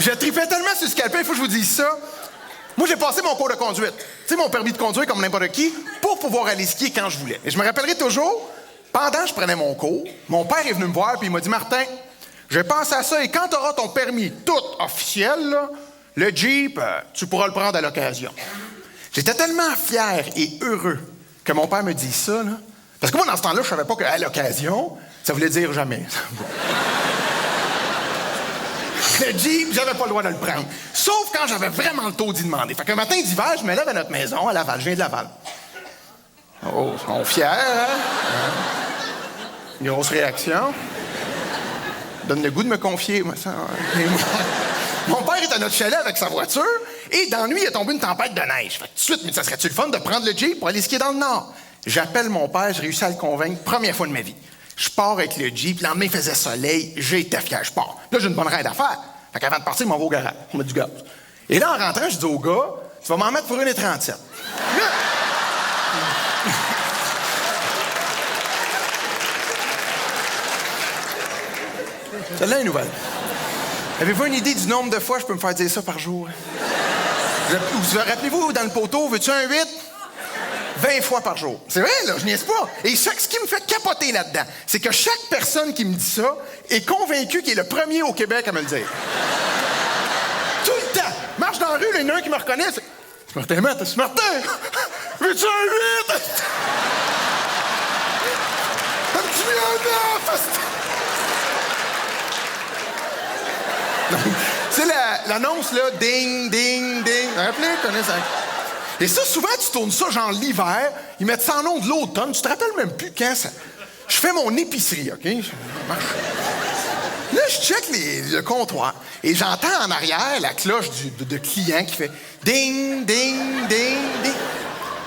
Je tripais tellement sur ce scalpin, il faut que je vous dise ça. Moi, j'ai passé mon cours de conduite. Tu sais, mon permis de conduire comme n'importe qui, pour pouvoir aller skier quand je voulais. Et je me rappellerai toujours, pendant que je prenais mon cours, mon père est venu me voir et il m'a dit « Martin, j'ai pensé à ça et quand tu auras ton permis tout officiel, là, le Jeep, tu pourras le prendre à l'occasion. » J'étais tellement fier et heureux que mon père me dise ça, là. Parce que moi, dans ce temps-là, je savais pas qu'à l'occasion, ça voulait dire jamais. Le Jeep, j'avais pas le droit de le prendre. Sauf quand j'avais vraiment le taux d'y demander. Fait qu'un matin d'hiver, je me lève à notre maison, à Laval. Je viens de Laval. Oh, ils sont fiers, hein? Grosse réaction. Donne le goût de me confier. Moi, ça, mon père est à notre chalet avec sa voiture et dans la nuit, il est tombé une tempête de neige. Fait que tout de suite, mais ça serait-tu le fun de prendre le Jeep pour aller skier dans le Nord? J'appelle mon père, j'ai réussi à le convaincre, première fois de ma vie. Je pars avec le Jeep, le lendemain, il faisait soleil, j'étais fier, je pars. Là, j'ai une bonne raide à faire. Fait qu'avant de partir, il m'en va au garage, je mets du gaz. Et là, en rentrant, je dis au gars, tu vas m'en mettre pour 1,37. Là... Celle-là est une nouvelle. Avez-vous une idée du nombre de fois que je peux me faire dire ça par jour? Rappelez-vous, dans le poteau, veux-tu un 8? 20 fois par jour. C'est vrai, là, je niaise pas. Et ce qui me fait capoter là-dedans, c'est que chaque personne qui me dit ça est convaincu qu'il est le premier au Québec à me le dire. Tout le temps. Marche dans la rue, il y en a un qui me reconnaît. C'est Martin, c'est Martin! Veux-tu un 8? Un petit 9! C'est l'annonce, là, ding, ding, ding. Vous vous rappelez? Connais ça? Et ça, souvent, tu tournes ça, genre l'hiver, ils mettent ça en nom de l'automne. Tu te rappelles même plus quand ça... Je fais mon épicerie, OK? Là, je check le comptoir et j'entends en arrière la cloche de client qui fait ding, ding, ding, ding.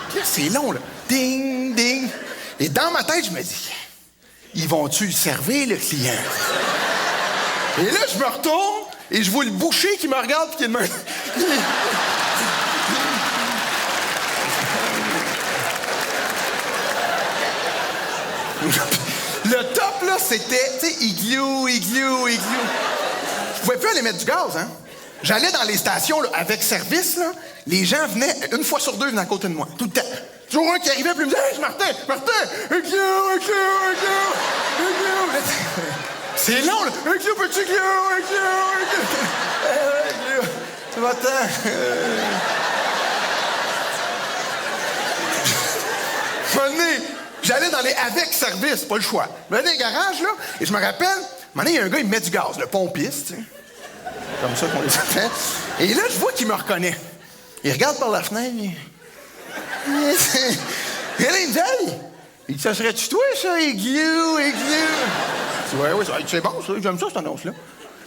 Puis là, c'est long, là. Ding, ding. Et dans ma tête, je me dis, ils vont-tu le servir, le client? Et là, je me retourne et je vois le boucher qui me regarde et qui me... Le top, là, c'était, tu sais, igloo. Je pouvais plus aller mettre du gaz, hein. J'allais dans les stations, là, avec service, là. Les gens venaient, une fois sur deux, venaient à côté de moi. Tout le temps. Toujours un qui arrivait, puis il me disait, hey, Martin, igloo. C'est long, là. Igloo, petit igloo. Tu m'attends? J'allais dans les avec service, pas le choix. Je me dans les garages, là, et je me rappelle, un moment donné, il y a un gars, il me met du gaz, le pompiste, tu sais. Comme ça qu'on les appelle. Et là, je vois qu'il me reconnaît. Il regarde par la fenêtre, et là, il me dit, hey! Il dit, ça serait-tu toi, ça, igloo? Je dis, ouais, c'est bon, ça, j'aime ça, cette annonce-là.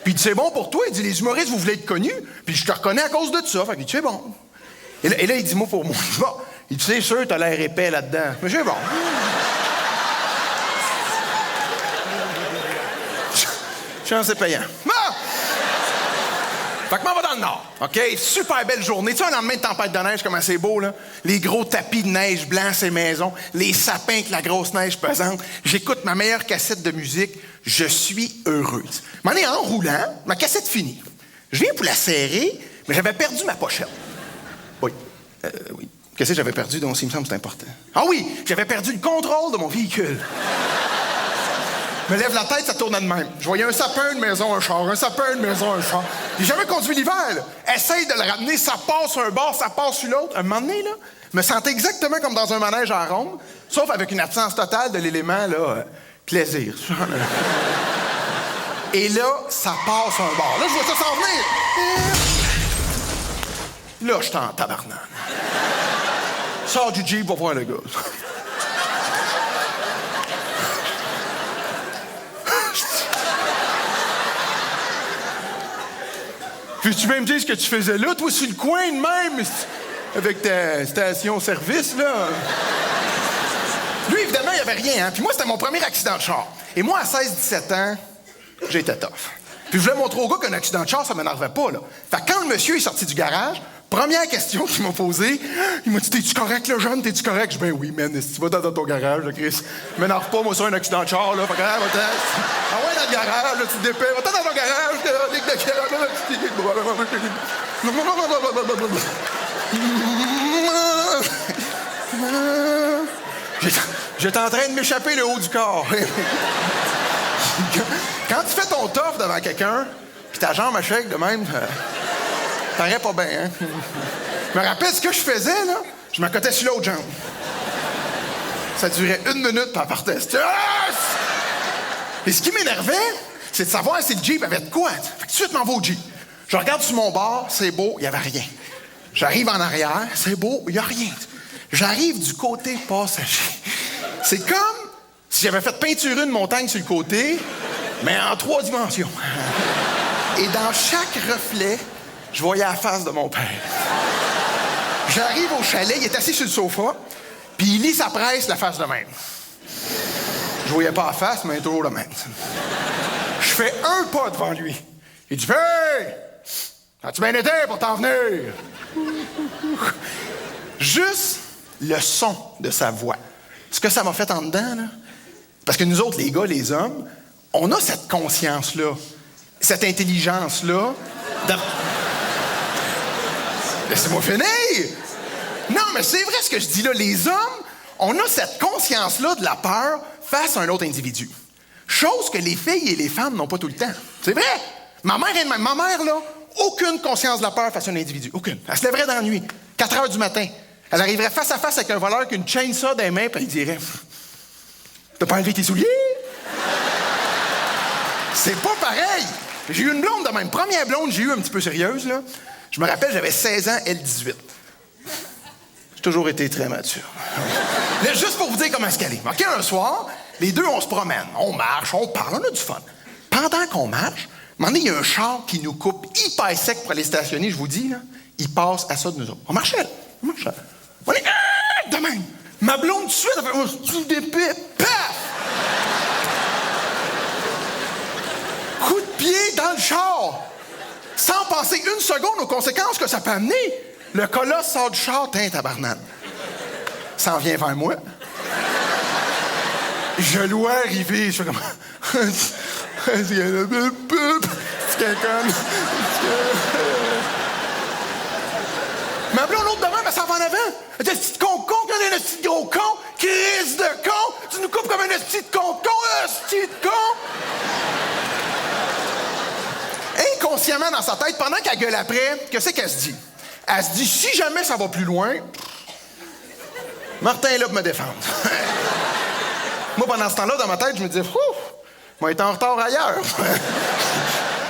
Puis il dit, c'est bon pour toi. Il dit, les humoristes, vous voulez être connus, puis je te reconnais à cause de ça. Fait qu'il dit, c'est bon. Et là, il dit, moi, pour moi, bon. Il dit, c'est sûr, t'as l'air épais là-dedans. Mais c'est bon. Chance, c'est payant. Ah! Fait que m'en va dans le Nord, OK? Super belle journée. Tu sais, un lendemain de tempête de neige, comment c'est beau, là? Les gros tapis de neige blancs, ces maisons, les sapins avec la grosse neige pesante. J'écoute ma meilleure cassette de musique. Je suis heureuse. M'en est en roulant, ma cassette finie. Je viens pour la serrer, mais j'avais perdu ma pochette. Oui. Qu'est-ce que j'avais perdu? Donc, il me semble que c'est important. Ah oui! J'avais perdu le contrôle de mon véhicule. Je me lève la tête, ça tournait de même. Je voyais un sapin, une maison, un char. Un sapin, une maison, un char. J'ai jamais conduit l'hiver, là. Essaye de le ramener, ça passe sur un bord, ça passe sur l'autre. Un moment donné, là, je me sentais exactement comme dans un manège à ronde, sauf avec une absence totale de l'élément, là, plaisir. Et là, ça passe sur un bord. Là, je vois ça s'en venir. Là, je suis en tabarnak. Sors du Jeep, va voir le gars. Puis-tu même dire ce que tu faisais là, toi, sur le coin de même, avec ta station-service, là? Lui, évidemment, il n'y avait rien, hein? Puis moi, c'était mon premier accident de char. Et moi, à 16-17 ans, j'étais tough. Puis je voulais montrer au gars qu'un accident de char, ça m'énervait pas, là. Fait que quand le monsieur est sorti du garage, Première question qu'il m'a posée, il m'a dit « T'es-tu correct, le jeune? T'es-tu correct? » Je dis « Ben oui, man, si tu vas dans ton garage, là, Chris. M'énerve pas, moi, ça, un accident de char, là. Fait que, va-t'en. Ah ouais, dans le garage, là, tu te dépêches. Va-t'en dans ton garage, J'étais en train de m'échapper le haut du corps. Quand tu fais ton tough devant quelqu'un, puis ta jambe à chèque de même, paraît pas bien, hein? Je me rappelle ce que je faisais, là. Je m'accotais sur l'autre jambe. Ça durait 1 minute, puis elle partait. Et ce qui m'énervait, c'est de savoir si le Jeep avait de quoi. Fait que tout de suite, je m'en vais au Jeep. Je regarde sur mon bord, c'est beau, il n'y avait rien. J'arrive en arrière, c'est beau, il n'y a rien. J'arrive du côté passager. C'est comme si j'avais fait peinturer une montagne sur le côté, mais en 3 dimensions. Et dans chaque reflet, je voyais la face de mon père. J'arrive au chalet, il est assis sur le sofa, puis il lit sa presse, la face de même. Je voyais pas la face, mais toujours le même. Je fais un pas devant lui. Il dit « Hey! As-tu bien été pour t'en venir? » Juste le son de sa voix. Ce que ça m'a fait en dedans, là. Parce que nous autres, les gars, les hommes, on a cette conscience-là, cette intelligence-là. Laissez-moi finir! Non, mais c'est vrai ce que je dis là. Les hommes, on a cette conscience-là de la peur face à un autre individu. Chose que les filles et les femmes n'ont pas tout le temps. C'est vrai! Ma mère est de même. Ma mère, là, aucune conscience de la peur face à un individu. Aucune. Elle se lèverait dans la nuit, 4 heures du matin. Elle arriverait face à face avec un voleur avec une chainsaw dans les mains, puis elle dirait « T'as pas enlevé tes souliers? » C'est pas pareil! J'ai eu une blonde de même. Première blonde, j'ai eu un petit peu sérieuse, là. Je me rappelle, j'avais 16 ans, elle 18. J'ai toujours été très mature. Là, juste pour vous dire comment est-ce qu'elle est. OK, un soir, les deux, on se promène. On marche, on parle, on a du fun. Pendant qu'on marche, un moment donné, il y a un char qui nous coupe hyper sec pour aller stationner, je vous dis, là. Il passe à ça de nous autres. On marchait, là. On marchait. On est de même. Ma blonde, tout de suite, elle fait un petit d'épée. Paf! Coup de pied dans le char. Sans penser une seconde aux conséquences que ça peut amener. Le colosse sort du char, t'es tabarnane. Ça en vient vers moi. Je dois arriver. Je fais comme... C'est quelqu'un... Ma blonde, l'autre demain, elle s'en va en avant. Elle dit, petit con, un petit gros con, crise de con, tu nous coupes comme un petit de con, un petit de con. Inconsciemment dans sa tête, pendant qu'elle gueule après, qu'est-ce qu'elle se dit? Elle se dit, si jamais ça va plus loin, Martin est là pour me défendre. Moi, pendant ce temps-là, dans ma tête, je me dis, moi, être en retard ailleurs.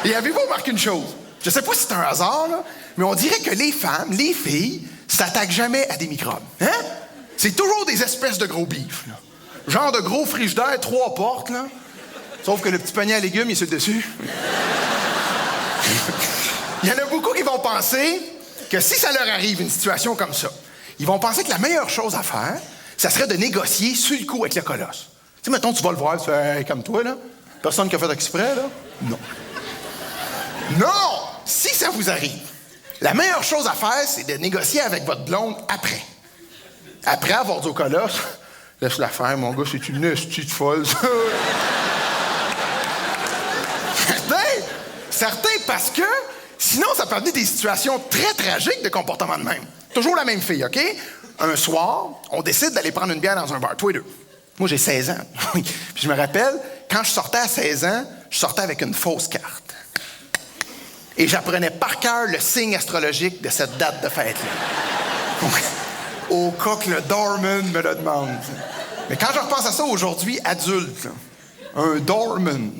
Et avez-vous remarqué une chose? Je sais pas si c'est un hasard, là, mais on dirait que les femmes, les filles, s'attaquent jamais à des microbes. Hein? C'est toujours des espèces de gros bifs, là. Genre de gros frigidaire, 3 portes, là. Sauf que le petit panier à légumes, il est sur le dessus. Il y en a beaucoup qui vont penser que si ça leur arrive une situation comme ça, ils vont penser que la meilleure chose à faire, ça serait de négocier sur le coup avec le colosse. Tu sais, mettons, tu vas le voir, tu fais hey, comme toi, là. Personne qui a fait exprès, là. Non. Non! Si ça vous arrive, la meilleure chose à faire, c'est de négocier avec votre blonde après. Après avoir dit au colosse, laisse-la faire, mon gars, c'est une hostie de folle, ça. Certains parce que, sinon, ça peut amener des situations très tragiques de comportement de même. Toujours la même fille, OK? Un soir, on décide d'aller prendre une bière dans un bar, tous les deux. Moi, j'ai 16 ans. Puis je me rappelle, quand je sortais à 16 ans, je sortais avec une fausse carte. Et j'apprenais par cœur le signe astrologique de cette date de fête-là. Au cas que le doorman me le demande. Mais quand je repense à ça aujourd'hui, adulte, là, un doorman,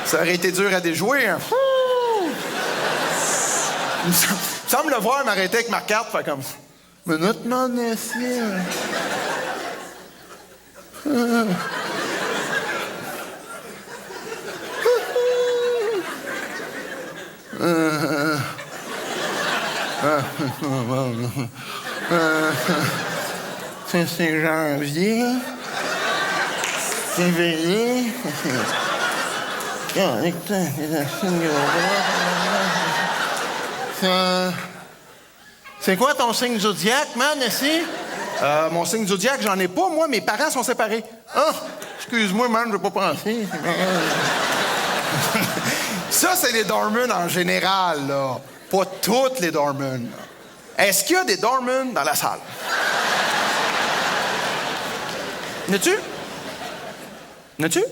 ça aurait été dur à déjouer. Hein? Il me semble le voir m'arrêter avec ma carte, faire comme... Minute, mon essier. C'est janvier. Février. C'est quoi ton signe zodiaque, man, ici? Mon signe zodiaque, j'en ai pas, moi. Mes parents sont séparés. Ah, excuse-moi, man, je vais pas penser. Ça, c'est les Dorman en général, là. Pas toutes les Dorman. Est-ce qu'il y a des Dorman dans la salle? N'as-tu? N'as-tu?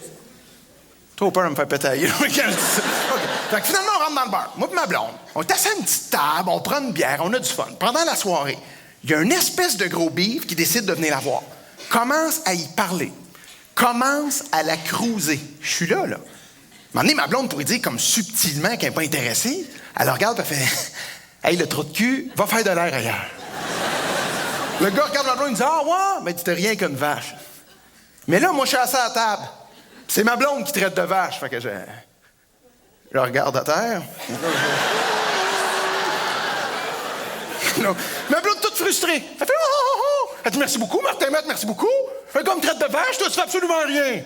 Trop peur de me faire péter la gueule quand je dis ça. OK. Fait que finalement, on rentre dans le bar. Moi et ma blonde. On est assis à une petite table, on prend une bière, on a du fun. Pendant la soirée, il y a une espèce de gros beef qui décide de venir la voir. Commence à y parler. Commence à la cruiser. Je suis là, là. À un moment donné, ma blonde pourrait dire comme subtilement qu'elle n'est pas intéressée. Elle le regarde et elle fait « Hey, le trou de cul, va faire de l'air ailleurs. » Le gars regarde ma blonde et dit « Ah ouais? Mais tu t'es rien qu'une vache. » Mais là, moi, je suis assis à la table. C'est ma blonde qui traite de vache. Fait que je regarde à terre. Ma blonde toute frustrée. Elle fait « Oh, oh, oh! » Elle dit « Merci beaucoup, Martin Matt, merci beaucoup. Un gars me traite de vache, toi, tu fais absolument rien. »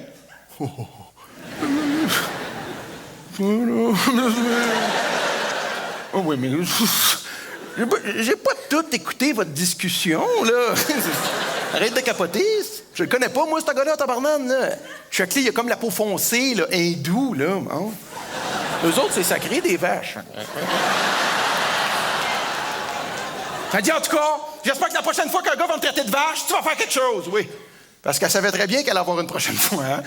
Oh, oh, oh. Oh oui, mais j'ai pas tout écouté votre discussion, là. Arrête de capoter. Je le connais pas, moi, ce gars-là, tabarnane, là. Chuck-Lee, il a comme la peau foncée, là, hindou, là. Hein? Eux autres, c'est sacré, des vaches. Elle dit, en tout cas, j'espère que la prochaine fois qu'un gars va me traiter de vache, tu vas faire quelque chose, oui. Parce qu'elle savait très bien qu'elle allait avoir une prochaine fois, hein?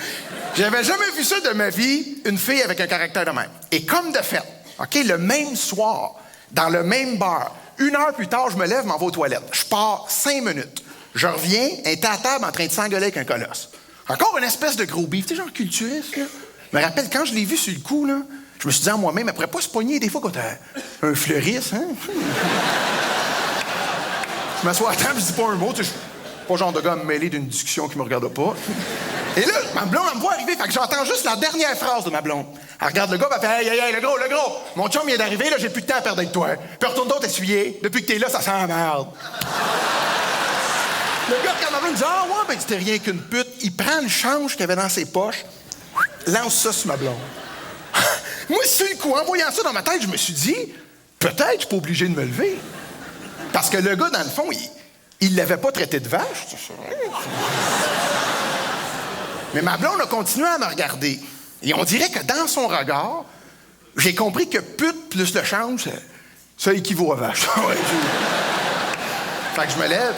J'avais jamais vu ça de ma vie, une fille avec un caractère de même. Et comme de fait, OK, le même soir, dans le même bar, 1 heure plus tard, je me lève, m'en vais aux toilettes. Je pars 5 minutes. Je reviens, elle est à la table en train de s'engueuler avec un colosse. Encore une espèce de gros beef, tu sais, genre culturiste, là. Je me rappelle, quand je l'ai vu sur le coup, là, je me suis dit en moi-même, elle pourrait pas se pogner des fois quand t'as un fleuriste, hein? Je m'assois à table, je dis pas un mot, tu sais, je suis pas le genre de gars à me mêler d'une discussion qui me regarde pas. Et là, ma blonde, elle me voit arriver, fait que j'entends juste la dernière phrase de ma blonde. Elle regarde le gars, elle fait « Hey, le gros! Mon chum vient d'arriver, là, j'ai plus de temps à perdre avec toi. Puis retourne donc t'essuyer. Depuis que t'es là, ça sent la merde. » Le gars, quand ma blonde dit « Ah ouais, ben c'était rien qu'une pute. » Il prend le change qu'il avait dans ses poches, lance ça sur ma blonde. Moi, sur le coup, en voyant ça dans ma tête, je me suis dit « Peut-être je suis pas obligé de me lever. » Parce que le gars, dans le fond, il l'avait pas traité de vache. Mais ma blonde a continué à me regarder. Et on dirait que dans son regard, j'ai compris que pute plus le change, ça équivaut à vache. Fait que je me lève,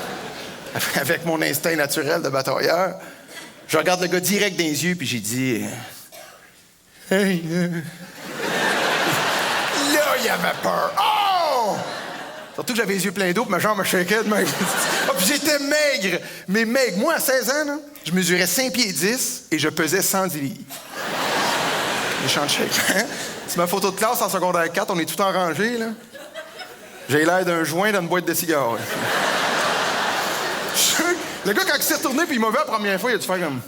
avec mon instinct naturel de batailleur. Je regarde le gars direct dans les yeux, puis j'ai dit... Hey, Là, il avait peur. Oh! Surtout que j'avais les yeux pleins d'eau, puis ma jambe me shakeait de même. Ah, puis j'étais maigre. Mais maigre. Moi, à 16 ans, là, je mesurais 5 pieds 10 et je pesais 110 livres. Méchant de shake. Hein? C'est ma photo de classe en secondaire 4. On est tout en rangée, là. J'ai l'air d'un joint dans une boîte de cigares. Le gars, quand il s'est retourné puis il m'a vu la première fois, il a dû faire comme...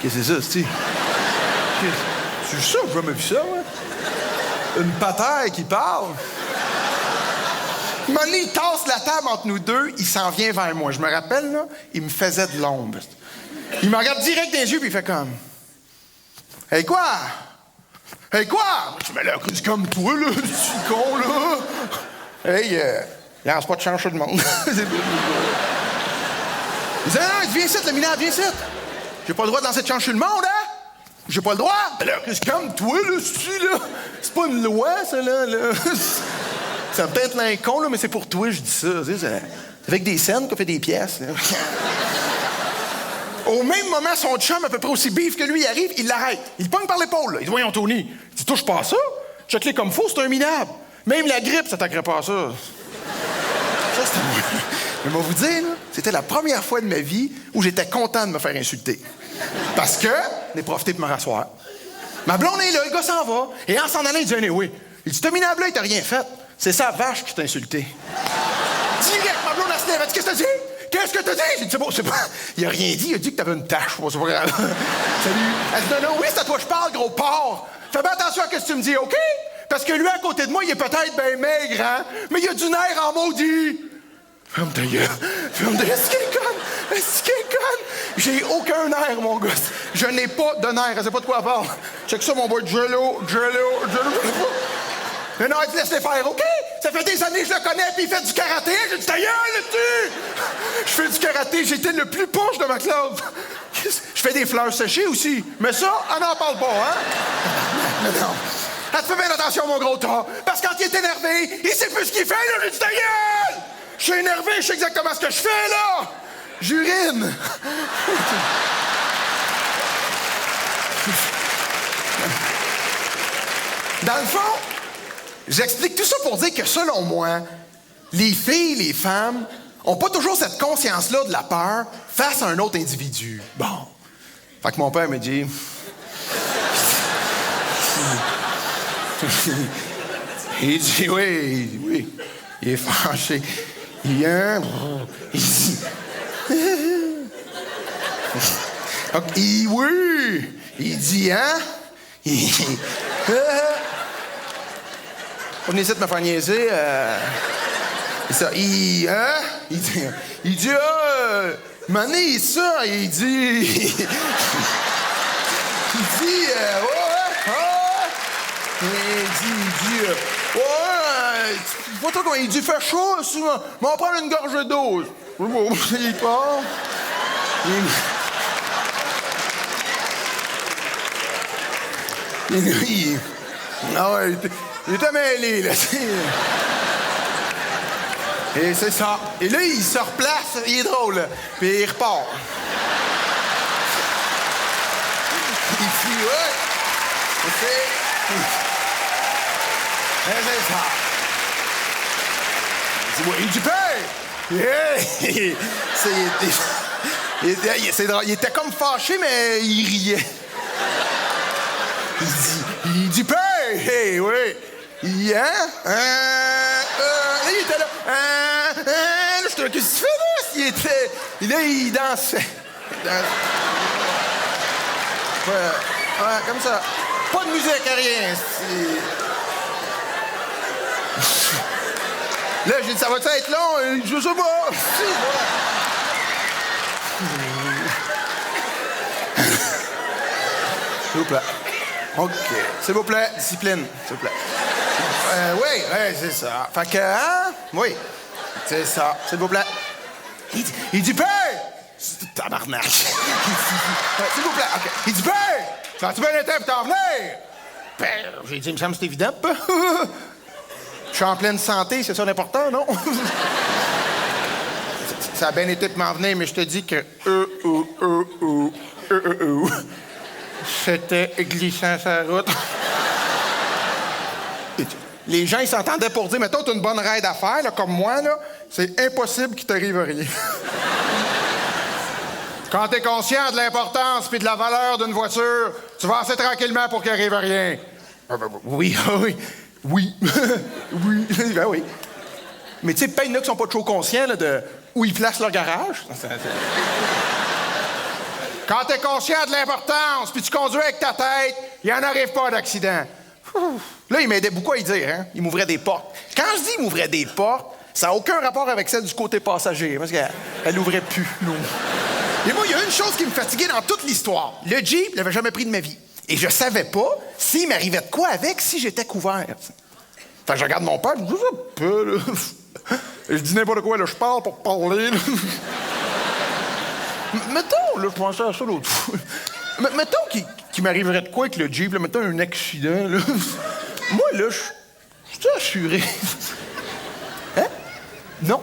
Qu'est-ce que c'est ça, c'est-tu? C'est ça, j'ai jamais vu ça, moi. Une patère qui parle. Un moment donné, il tasse la table entre nous deux, il s'en vient vers moi. Je me rappelle, là, il me faisait de l'ombre. Il me regarde direct dans les yeux, puis il fait comme... Hey, quoi? Hey, quoi? Je me lève comme toi, là, je suis con, là. Hey, lance pas de change sur le monde. Il dit, non, viens ici, le minable, viens ici. J'ai pas le droit de lancer de change sur le monde, hein? J'ai pas le droit. Alors, comme toi, là, c'est pas une loi, ça, là. Ça peut être l'un con, là, mais c'est pour toi, je dis ça. C'est avec des scènes qu'on fait des pièces, là. Au même moment, son chum, à peu près aussi bif que lui, il arrive, il l'arrête. Il pogne par l'épaule, là. Il dit, voyons, Tony, tu touches pas à ça? Check-les comme faux, c'est un minable. Même la grippe, ça t'accrait pas à ça. Ça, c'était moi. Mais moi, vous dire, là, c'était la première fois de ma vie où j'étais content de me faire insulter. Parce que, j'ai profité pour me rasseoir. Ma blonde est là, le gars s'en va. Et en s'en allant, il dit, oui. Il dit, ce minable-là, il t'a rien fait. C'est sa vache qui t'a insulté. Direct, ma blonde, elle se lève. Elle dit, qu'est-ce que t'as dit? Qu'est-ce que t'as dit? J'ai dit, c'est bon, c'est pas. Il a rien dit, il a dit que t'avais une tache. Bon, c'est pas grave. Salut. Elle dit, non, oui, c'est à toi que je parle, gros porc. Fais bien attention à ce que tu me dis, OK? Parce que lui, à côté de moi, il est peut-être bien maigre, hein? Mais il a du nerf en maudit. Ferme ta gueule. Ferme ta gueule. Est-ce qu'il est conne? Est-ce qu'il est conne? J'ai aucun nerf, mon gosse. Je n'ai pas de nerf. Elle sait pas de quoi elle parle. Check ça, mon boy. Jello. Mais non, il dit, laisse-les faire, OK? Ça fait des années que je le connais, puis il fait du karaté. J'ai dit, ta gueule, là-dessus! Je fais du karaté, j'étais le plus poche de ma classe. Je fais des fleurs séchées aussi. Mais ça, on n'en parle pas, hein? Mais non. Elle te fait bien attention, mon gros tas. Parce que quand il est énervé, il sait plus ce qu'il fait, là. J'ai dit, ta gueule! Je suis énervé, je sais exactement ce que je fais, là! J'urine! Dans le fond, j'explique tout ça pour dire que, selon moi, les filles, les femmes, ont pas toujours cette conscience-là de la peur face à un autre individu. Bon. Fait que mon père me dit... Il dit, oui. Il est fâché. Il dit... Okay, oui. Il dit, hein? On essaie de me faire niaiser. Ça, il dit, mané, ça, il dit... Pas trop comment il dit, fait chaud, souvent. Mais on va prendre une gorge d'eau. Il part. Ah ouais, il était mêlé, là, tu sais. Et c'est ça. Et là, il se replace, il est drôle, là. Puis il repart. Il dit, ouais. C'est ça. Il dit, paye! C'est drôle. Il était comme fâché, mais il riait. Il dit, paye! Hey, oui. Il était là. Là, je te dis, qu'est-ce que tu fais, là? Il dansait. Ouais, comme ça. Pas de musique, rien. Là, j'ai dit, ça va-tu être long? Je sais pas. S'il vous plaît. OK. S'il vous plaît, discipline. S'il vous plaît. Oui, c'est ça. Fait que, hein? Oui. C'est ça. S'il vous plaît. Il dit, paye! Tabarnak. S'il vous plaît, OK. Il dit, paye! Ça a-tu bien été pour t'en venir? Ben, j'ai dit, il me semble que c'est évident, pas? Je suis en pleine santé, c'est ça l'important, non? Ça a bien été pour m'en venir, mais je te dis que... C'était glissant sur la route. Les gens, ils s'entendaient pour dire, mettons, t'as une bonne raide à faire, là, comme moi, là, c'est impossible qu'il t'arrive rien. Quand t'es conscient de l'importance puis de la valeur d'une voiture, tu vas assez tranquillement pour qu'il arrive rien. Oui. Oui. Ben oui. Mais tu sais, plein de qui sont pas trop conscients là, de où ils placent leur garage. Quand t'es conscient de l'importance puis tu conduis avec ta tête, il en arrive pas d'accident. Là, il m'aidait beaucoup à y dire, hein? Il m'ouvrait des portes. Quand je dis il m'ouvrait des portes, ça n'a aucun rapport avec celle du côté passager, parce qu'elle n'ouvrait plus, non. Et moi, il y a une chose qui me fatiguait dans toute l'histoire. Le Jeep, je l'avais jamais pris de ma vie. Et je savais pas s'il m'arrivait de quoi avec si j'étais couvert. Fait que je regarde mon père, je dis, je sais pas, là. Je dis n'importe quoi, là, je parle pour parler, là. Mettons, là, je pensais à ça l'autre fois. Mettons qu'il m'arriverait de quoi avec le Jeep, là, mettons un accident, là. Moi, là, je suis assuré. Hein? Non?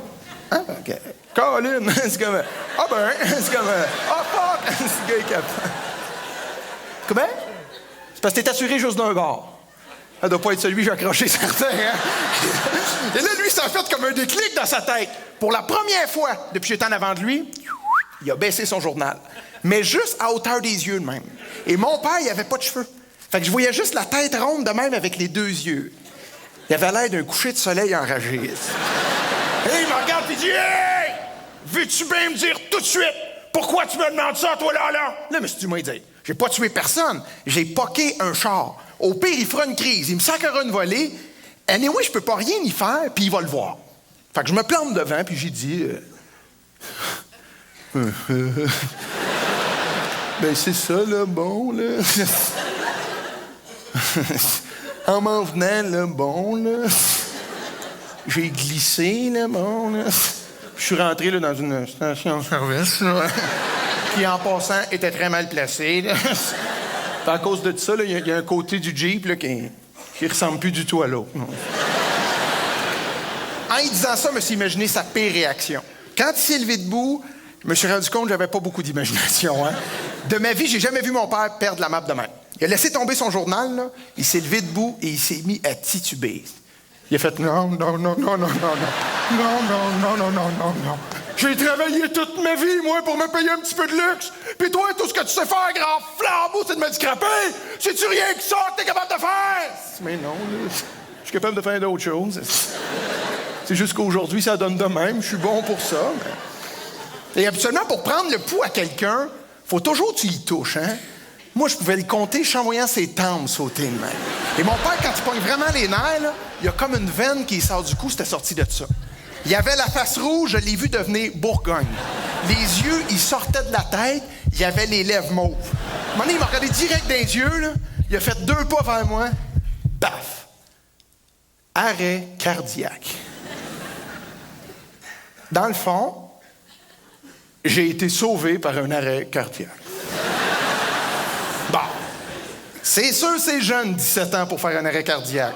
Hein? OK. Colin, c'est comme... Ah ben, c'est comme... Ah fuck! C'est gars est capable. Comment? C'est parce que t'es assuré juste d'un gars. Ça doit pas être celui que j'ai accroché certain, hein? Et là, lui, ça a fait comme un déclic dans sa tête. Pour la première fois, depuis que j'étais en avant de lui, il a baissé son journal. Mais juste à hauteur des yeux de même. Et mon père, il avait pas de cheveux. Fait que je voyais juste la tête ronde de même avec les deux yeux. Il avait l'air d'un coucher de soleil enragé. Et il me regarde et il dit « Hey! Veux-tu bien me dire tout de suite pourquoi tu me demandes ça, toi, là? » Là, mais tu m'as dit, j'ai pas tué personne. J'ai poqué un char. Au pire, il fera une crise. Il me sacrera une volée. Anyway, je peux pas rien y faire, puis il va le voir. Fait que je me plante devant, puis j'ai dit... Ben, c'est ça, là, bon, là. En m'en venant, là, bon, là, j'ai glissé, là, bon, là. Je suis rentré, là, dans une station-service, là, qui, en passant, était très mal placée, là. À cause de ça, il y a un côté du Jeep, là, qui ressemble plus du tout à l'autre. En y disant ça, je me suis imaginé sa pire réaction. Quand il s'est levé debout, je me suis rendu compte que j'avais pas beaucoup d'imagination, hein. De ma vie, j'ai jamais vu mon père perdre la map de même. Il a laissé tomber son journal, là, il s'est levé debout et il s'est mis à tituber. Il a fait non. J'ai travaillé toute ma vie, moi, pour me payer un petit peu de luxe. Puis toi, tout ce que tu sais faire, grand flambeau, c'est de me scraper. C'est-tu rien que ça que t'es capable de faire? Mais non, là, je suis capable de faire d'autres choses. C'est juste qu'aujourd'hui, ça donne de même. Je suis bon pour ça. Mais... Et habituellement, pour prendre le pouls à quelqu'un, faut toujours que tu y touches, hein? Moi, je pouvais le compter juste en voyant ses tempes sauter de même. Et mon père, quand il pogne vraiment les nerfs, là, il y a comme une veine qui sort du cou, c'était sorti de ça. Il avait la face rouge, je l'ai vu devenir Bourgogne. Les yeux, ils sortaient de la tête, il avait les lèvres mauves. À un moment donné, il m'a regardé direct dans les yeux, là, il a fait 2 pas vers moi, paf! Arrêt cardiaque. Dans le fond, j'ai été sauvé par un arrêt cardiaque. Bon, c'est sûr c'est jeune, 17 ans, pour faire un arrêt cardiaque.